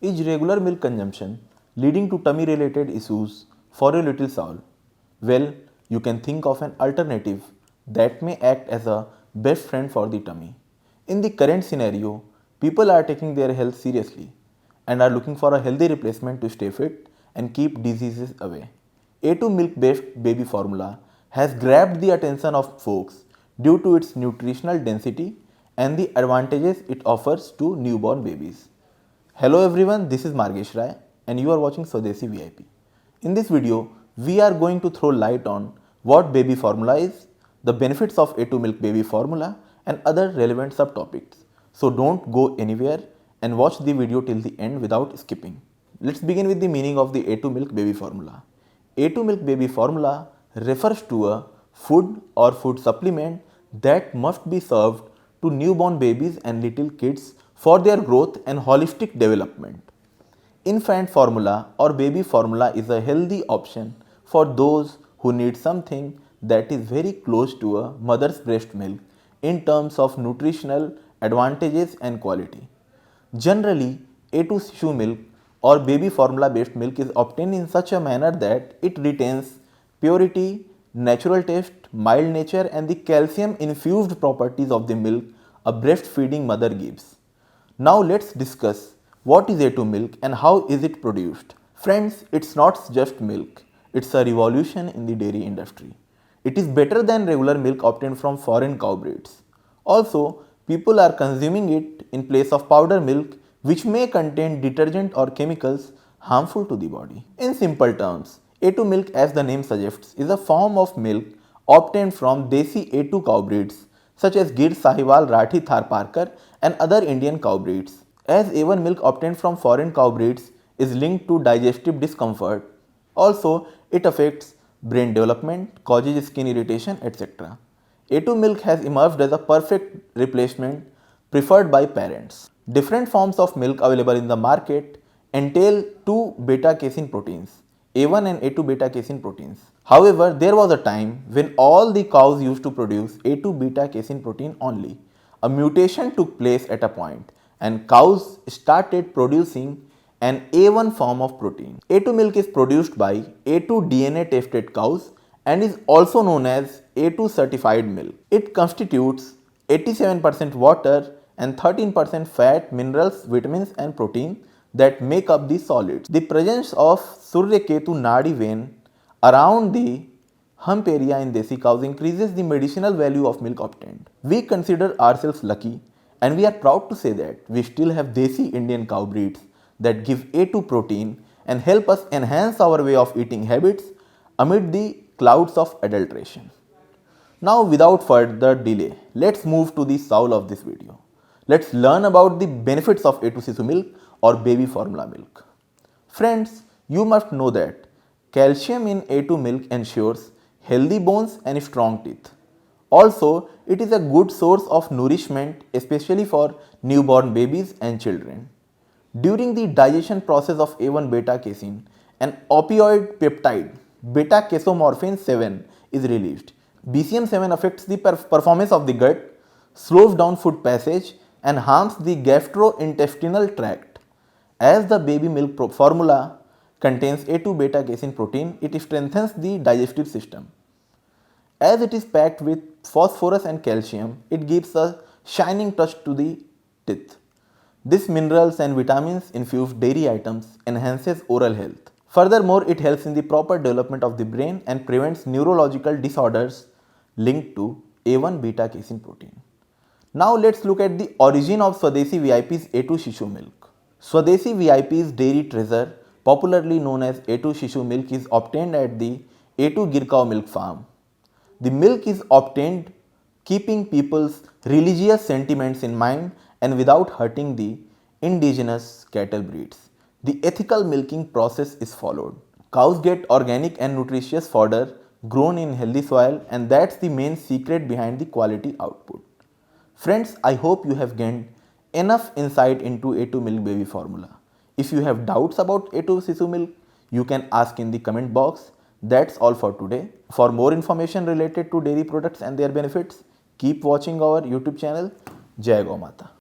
Is regular milk consumption leading to tummy related issues for your little soul? Well, you can think of an alternative that may act as a best friend for the tummy. In the current scenario, people are taking their health seriously and are looking for a healthy replacement to stay fit and keep diseases away. A2 milk based baby formula has grabbed the attention of folks due to its nutritional density and the advantages it offers to newborn babies. Hello everyone, this is Margesh Rai and you are watching Swadesi VIP. In this video, we are going to throw light on what baby formula is, the benefits of A2 milk baby formula and other relevant subtopics. So don't go anywhere and watch the video till the end without skipping. Let's begin with the meaning of the A2 milk baby formula. A2 milk baby formula refers to a food or food supplement that must be served to newborn babies and little kids for their growth and holistic development. Infant formula or baby formula is a healthy option for those who need something that is very close to a mother's breast milk in terms of nutritional advantages and quality. Generally, A2 Shishu milk or baby formula based milk is obtained in such a manner that it retains purity, natural taste, mild nature and the calcium infused properties of the milk a breastfeeding mother gives. Now let's discuss what is A2 milk and how is it produced. Friends, it's not just milk, it's a revolution in the dairy industry. It is better than regular milk obtained from foreign cow breeds. Also, people are consuming it in place of powder milk which may contain detergent or chemicals harmful to the body. In simple terms, A2 milk, as the name suggests, is a form of milk obtained from Desi A2 cow breeds such as Gir Sahiwal, Rathi Tharparkar and other Indian cow breeds. As A1 milk obtained from foreign cow breeds is linked to digestive discomfort, also it affects brain development, causes skin irritation, etc. A2 milk has emerged as a perfect replacement preferred by parents. Different forms of milk available in the market entail two beta-casein proteins, A1 and A2 beta-casein proteins. However, there was a time when all the cows used to produce A2 beta-casein protein only. A mutation took place at a point and cows started producing an A1 form of protein. A2 milk is produced by A2 DNA tested cows and is also known as A2 certified milk. It constitutes 87% water and 13% fat, minerals, vitamins and protein that make up the solids. The presence of Suryaketu Nadi vein around the hump area in Desi cows increases the medicinal value of milk obtained. We consider ourselves lucky and we are proud to say that we still have Desi Indian cow breeds that give A2 protein and help us enhance our way of eating habits amid the clouds of adulteration. Now without further delay, let's move to the soul of this video. Let's learn about the benefits of A2 Sisu milk or baby formula milk. Friends, you must know that calcium in A2 milk ensures healthy bones and strong teeth. Also, it is a good source of nourishment especially for newborn babies and children. During the digestion process of A1 beta-casein, an opioid peptide beta-casomorphin 7 is released. BCM7 affects the performance of the gut, slows down food passage and harms the gastrointestinal tract. As the baby milk formula contains A2 beta-casein protein, it strengthens the digestive system. As it is packed with phosphorus and calcium, it gives a shining touch to the teeth. This minerals and vitamins infused dairy items enhances oral health. Furthermore, it helps in the proper development of the brain and prevents neurological disorders linked to A1 beta-casein protein. Now let's look at the origin of Swadesi VIP's A2 Shishu milk. Swadesi VIP's dairy treasure, popularly known as A2 Shishu milk, is obtained at the A2 Gir cow milk farm. The milk is obtained keeping people's religious sentiments in mind and without hurting the indigenous cattle breeds. The ethical milking process is followed. Cows get organic and nutritious fodder grown in healthy soil, and that's the main secret behind the quality output. Friends, I hope you have gained enough insight into A2 milk baby formula. If you have doubts about A2 Sisu milk, you can ask in the comment box. That's all for today. For more information related to dairy products and their benefits, keep watching our YouTube channel. Jai Gaur Mata.